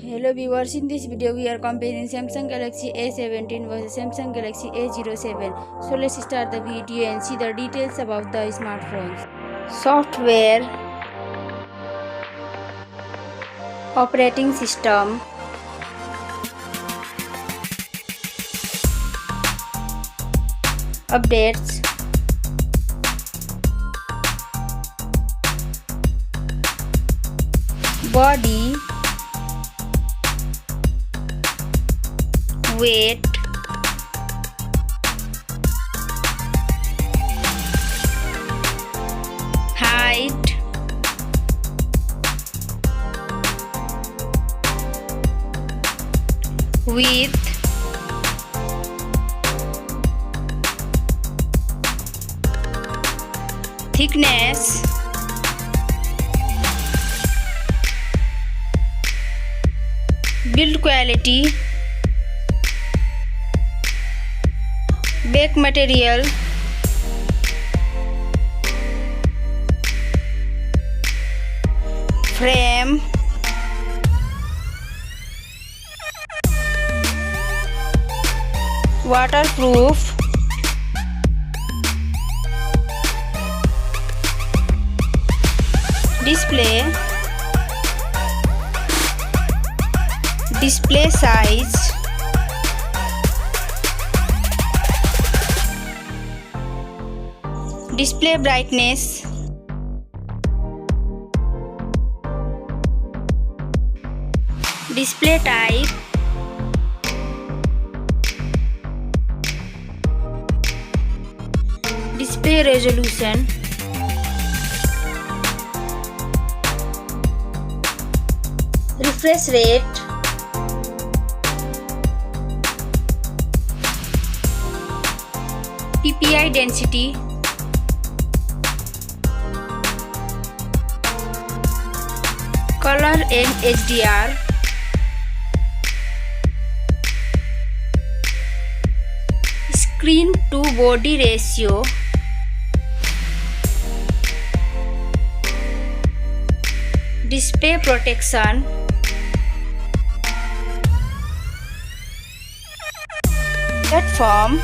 Hello viewers, in this video we are comparing Samsung Galaxy A17 versus Samsung Galaxy A07. So let's start the video and see the details about the smartphones. Software, operating system, updates, body, weight, height, width, thickness, build quality, back material, frame, waterproof, display size, display brightness, display type, display resolution, refresh rate, PPI density, color and HDR, screen to body ratio, display protection, platform,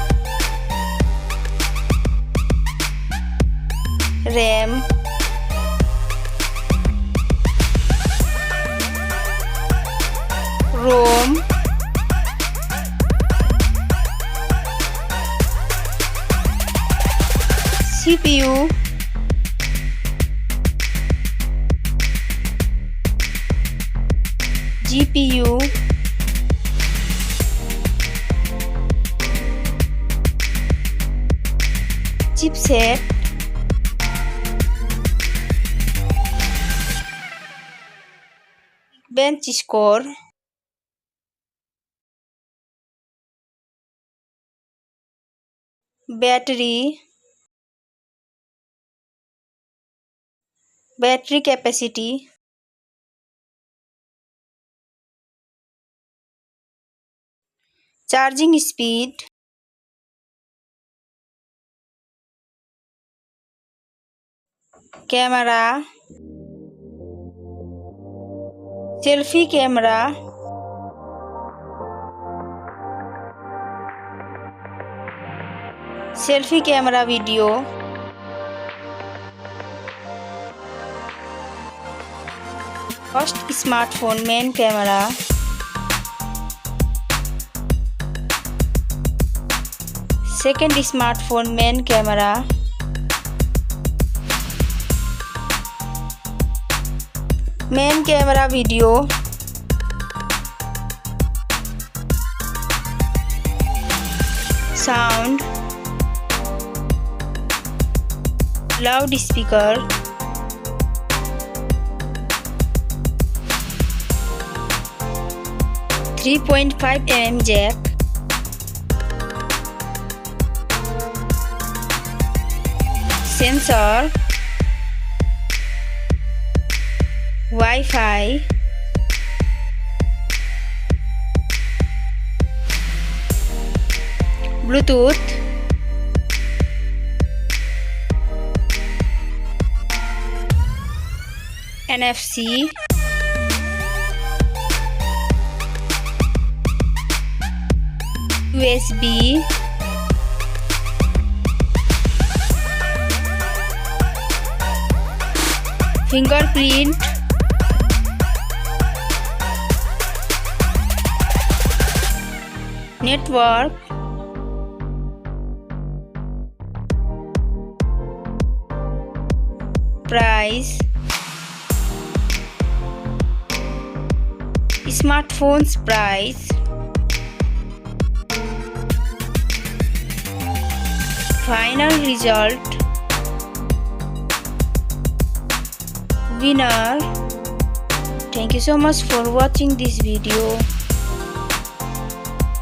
RAM, ROM, CPU, GPU, chipset, Geekbench Score, battery capacity, charging speed, camera, selfie camera, selfie camera video, first smartphone main camera, second smartphone main camera, main camera video, sound, loudspeaker, 3.5mm jack, sensor, Wi-Fi, Bluetooth, NFC, USB, fingerprint, network, price, smartphone's price, final result, winner. Thank you so much for watching this video.